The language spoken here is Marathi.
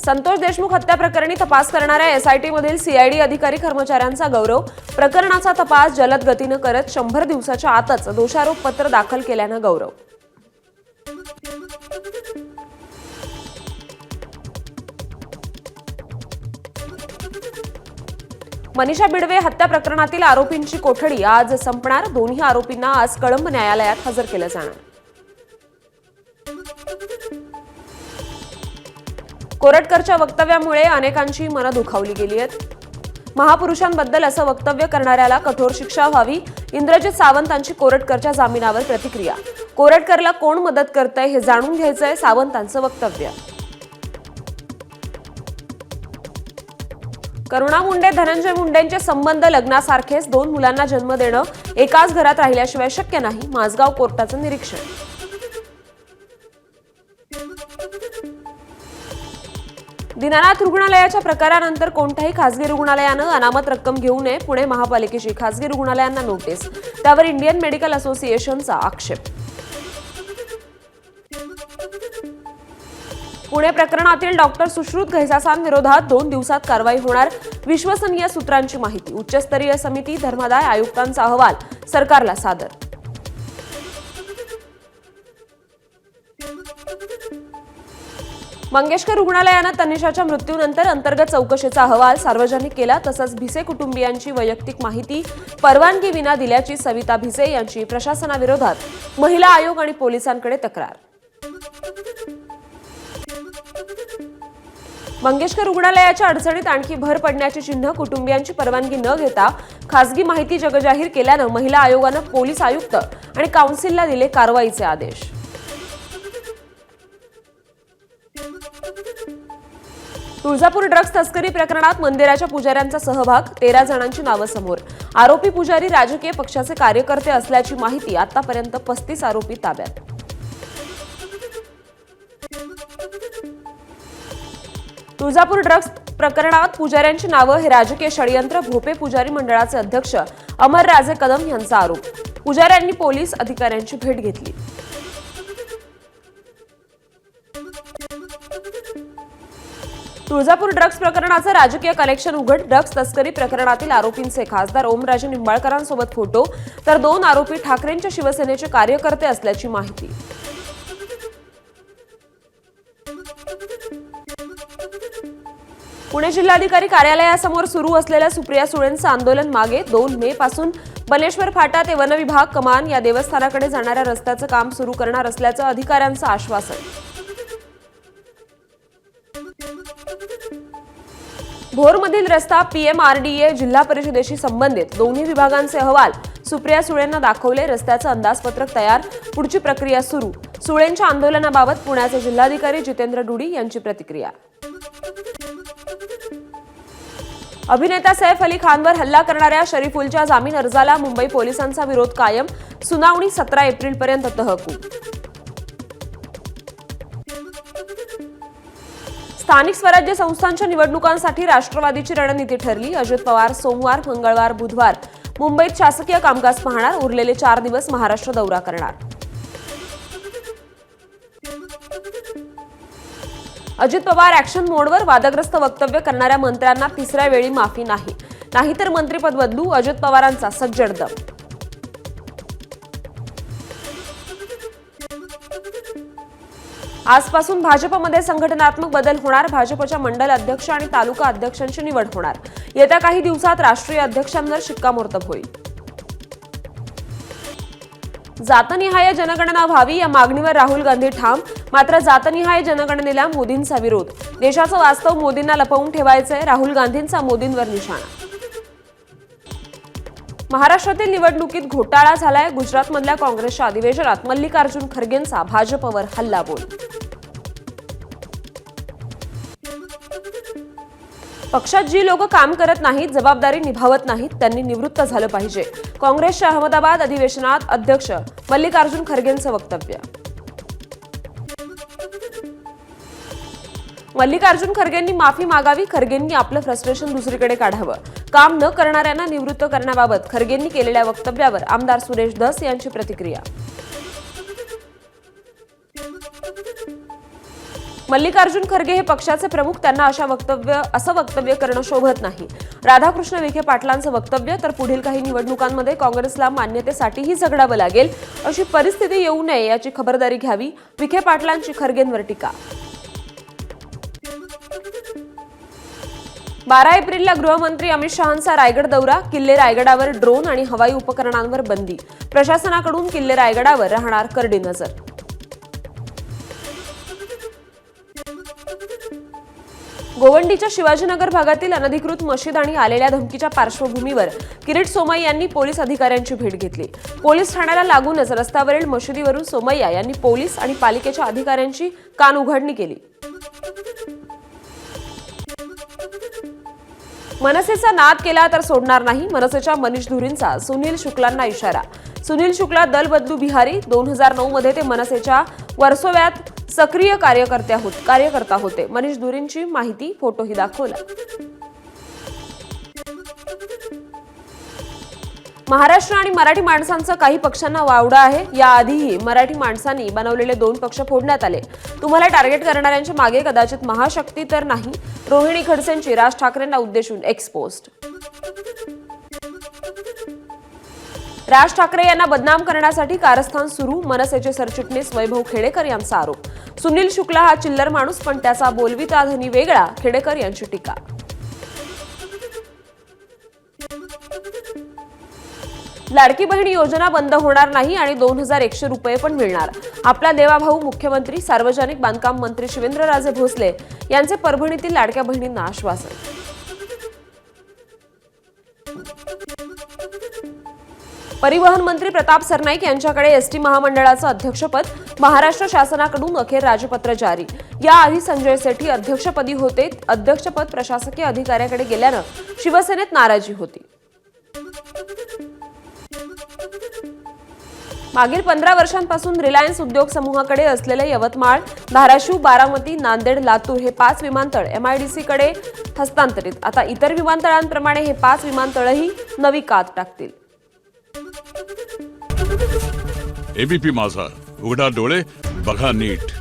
संतोष देशमुख हत्या प्रकरणी तपास करणाऱ्या एसआयटी मधील सीआयडी अधिकारी कर्मचाऱ्यांचा गौरव। प्रकरणाचा तपास जलद गतीने करत 100 दिवसाच्या आतच दोषारोप पत्र दाखल केल्याने गौरव। मनीषा बिडवे हत्या प्रकरणातील आरोपींची कोठडी आज संपणार। दोन्ही आरोपींना आज कळंब न्यायालयात हजर केलं जाणार। कोरटकरच्या वक्तव्यामुळे अनेकांची मनं दुखावली गेली आहेत। महापुरुषांबद्दल असं वक्तव्य करणाऱ्याला कठोर शिक्षा व्हावी। इंद्रजित सावंतांची कोरटकरच्या जामिनावर प्रतिक्रिया। कोरटकरला कोण मदत करतंय हे जाणून घ्यायचंय, सावंतांचं वक्तव्य। करुणा मुंडे धनंजय मुंडेंचे संबंध लग्नासारखेच। 2 मुलांना जन्म देणं एकाच घरात राहिल्याशिवाय शक्य नाही। माझगाव कोर्टाचं निरीक्षण। दीनानाथ रुग्णालयाच्या प्रकारानंतर कोणत्याही खासगी रुग्णालयानं अनामत रक्कम घेऊ नये। पुणे महापालिकेची खासगी रुग्णालयांना नोटीस। त्यावर इंडियन मेडिकल असोसिएशनचा आक्षेप। पुणे प्रकरणातील डॉक्टर सुश्रुत घैसासांविरोधात 2 दिवसात कारवाई होणार। विश्वसनीय सूत्रांची माहिती। उच्चस्तरीय समिती धर्मादाय आयुक्तांचा अहवाल सरकारला सादर। मंगेशकर रुग्णालयानं तनिषाच्या मृत्यूनंतर अंतर्गत चौकशीचा अहवाल सार्वजनिक केला। तसंच भिसे कुटुंबियांची वैयक्तिक माहिती परवानगी विना दिल्याची सविता भिसे यांची प्रशासनाविरोधात महिला आयोग आणि पोलिसांकडे तक्रार। मंगेशकर रुग्णालयाच्या अडचणीत आणखी भर पडण्याची चिन्ह। कुटुंबियांची परवानगी न घेता खासगी माहिती जगजाहीर केल्यानं महिला आयोगानं पोलीस आयुक्त आणि काउन्सिलला दिले कारवाईचे आदेश। तुळजापूर ड्रग्ज तस्करी प्रकरणात मंदिराच्या पुजाऱ्यांचा सहभाग। 13 जणांची नावं समोर। आरोपी पुजारी राजकीय पक्षाचे कार्यकर्ते असल्याची माहिती। आतापर्यंत 35 आरोपी ताब्यात। तुळजापूर ड्रग्ज प्रकरणात पुजाऱ्यांची नावं हे राजकीय षडयंत्र। भोपे पुजारी मंडळाचे अध्यक्ष अमरराजे कदम यांचा आरोप। पुजाऱ्यांनी पोलीस अधिकाऱ्यांची भेट घेतली। तुळजापूर ड्रग्ज प्रकरणाचं राजकीय कनेक्शन उघड। ड्रग्ज तस्करी प्रकरणातील आरोपींचे खासदार ओमराजे निंबाळकरांसोबत फोटो, तर 2 आरोपी ठाकरेंच्या शिवसेनेचे कार्यकर्ते असल्याची माहिती। पुणे जिल्हाधिकारी कार्यालयासमोर सुरू असलेल्या सुप्रिया सुळेंचं आंदोलन मागे। 2 मे पासून बनेश्वर फाटा ते वनविभाग कमान या देवस्थानाकडे जाणाऱ्या रस्त्याचं काम सुरू करणार असल्याचं अधिकाऱ्यांचं आश्वासन। भोरमधील रस्ता पीएमआरडीए जिल्हा परिषदेशी संबंधित। दोन्ही विभागांचे अहवाल सुप्रिया सुळेंना दाखवले। रस्त्याचं अंदाजपत्रक तयार। पुढची प्रक्रिया सुरू। सुळेंच्या आंदोलनाबाबत पुण्याचे जिल्हाधिकारी जितेंद्र डुडी यांची प्रतिक्रिया। अभिनेता सैफ अली खानवर हल्ला करणाऱ्या शरीफुलच्या जामीन अर्जाला मुंबई पोलिसांचा विरोध कायम। सुनावणी 17 एप्रिलपर्यंत तहकूब। स्थानिक स्वराज्य संस्थांच्या निवडणुकांसाठी राष्ट्रवादीची रणनीती ठरली। अजित पवार सोमवार, मंगळवार, बुधवार मुंबईत शासकीय कामकाज पाहणार। उरलेले 4 दिवस महाराष्ट्र दौरा करणार। अजित पवार ऍक्शन मोडवर। वादग्रस्त वक्तव्य करणाऱ्या मंत्र्यांना 3ऱ्या वेळी माफी नाही। नाहीतर मंत्रिपद बदलू। अजित पवारांचा सज्जड दम। आजपासून भाजपमध्ये संघटनात्मक बदल होणार। भाजपच्या मंडल अध्यक्ष आणि तालुका अध्यक्षांची निवड होणार। येत्या काही दिवसात राष्ट्रीय अध्यक्षांवर शिक्कामोर्तब होईल। जातनिहाय जनगणना व्हावी या मागणीवर राहुल गांधी ठाम। मात्र जातनिहाय जनगणनेला मोदींचा विरोध। देशाचं वास्तव मोदींना लपवून ठेवायचंय। राहुल गांधींचा मोदींवर निशाणा। महाराष्ट्रातील निवडणुकीत घोटाळा झालाय। गुजरातमधल्या काँग्रेसच्या अधिवेशनात मल्लिकार्जुन खरगेंचा भाजपवर हल्लाबोल। पक्षात जी लोक काम करत नाहीत, जबाबदारी निभावत नाहीत, त्यांनी निवृत्त झालं पाहिजे। काँग्रेसच्या अहमदाबाद अधिवेशनात अध्यक्ष मल्लिकार्जुन खरगेंचं वक्तव्य। मल्लिकार्जुन खरगेंनी माफी मागावी। खरगेंनी आपलं फ्रस्ट्रेशन दुसरीकडे काढावं। काम न करणाऱ्यांना निवृत्त करण्याबाबत खरगेंनी केलेल्या वक्तव्यावर आमदार सुरेश धस यांची प्रतिक्रिया। मल्लिकार्जुन खरगे हे पक्षाचे प्रमुख, त्यांना असं वक्तव्य करणं शोभत नाही. राधाकृष्ण विखे पाटलांचं वक्तव्य, तर पुढील काही निवडणुकांमध्ये काँग्रेसला मान्यतेसाठीही झगडावं लागेल, अशी परिस्थिती येऊ नये याची खबरदारी घ्यावी. विखे पाटलांची खरगेंवर टीका. 12 एप्रिलला गृहमंत्री अमित शहांचा रायगड दौरा, किल्ले रायगडावर ड्रोन आणि हवाई उपकरणांवर बंदी. प्रशासनाकडून किल्ले रायगडावर राहणार करडी नजर. गोवंडीच्या शिवाजीनगर भागातील अनधिकृत मशीद आणि आलेल्या धमकीच्या पार्श्वभूमीवर किरीट सोमय्या यांनी पोलीस अधिकाऱ्यांची भेट घेतली. पोलीस ठाण्याला लागूनच रस्त्यावरील मशिदीवरून सोमय्या यांनी पोलीस आणि पालिकेच्या अधिकाऱ्यांची कानउघाडणी केली. मनसेचा नाद केला तर सोडणार नाही, मनसेच्या मनीष धुरींचा सुनील शुक्लांना इशारा. सुनील शुक्ला दल बदलू बिहारी. 2009 मध्ये ते मनसेच्या वर्सोव्यात सक्रिय कार्यकर्ता होते. मनीष धुरींची माहिती, फोटोही दाखवला. महाराष्ट्र आणि मराठी माणसांचा काही पक्षांना वावडा आहे. याआधीही मराठी माणसांनी बनवलेले 2 पक्ष फोडण्यात आले. तुम्हाला टार्गेट करणाऱ्यांच्या मागे कदाचित महाशक्ती तर नाही. रोहिणी खडसेंची राज ठाकरेंना उद्देशून एक्सपोस्ट. राज ठाकरे यांना बदनाम करण्यासाठी कारस्थान सुरू, मनसेचे सरचिटणीस वैभव खेडेकर यांचा आरोप. सुनील शुक्ला हा चिल्लर माणूस, पण त्याचा बोलविता धनी वेगळा, खेडेकर यांची टीका. लाडकी बहीण योजना बंद होणार नाही आणि 2100 रुपये पण मिळणार. आपला देवाभाऊ मुख्यमंत्री. सार्वजनिक बांधकाम मंत्री शिवेंद्रराजे भोसले यांचे परभणीतील लाडक्या बहिणींना आश्वासन. परिवहन मंत्री प्रताप सरनाईक यांच्याकडे एसटी महामंडळाचं अध्यक्षपद. महाराष्ट्र शासनाकडून अखेर राजपत्र जारी. याआधी संजय सेठी अध्यक्षपदी होते. अध्यक्षपद प्रशासकीय अधिकाऱ्याकडे गेल्यानं शिवसेनेत नाराजी होती. मागील 15 वर्षांपासून रिलायन्स उद्योग समूहाकडे असलेले यवतमाळ, धाराशिव, बारामती, नांदेड, लातूर हे 5 विमानतळ एमआयडीसीकडे हस्तांतरित. आता इतर विमानतळांप्रमाणे हे 5 विमानतळही नवी कात टाकतील. एबीपी माझा, उघडा डोळे बघा नीट.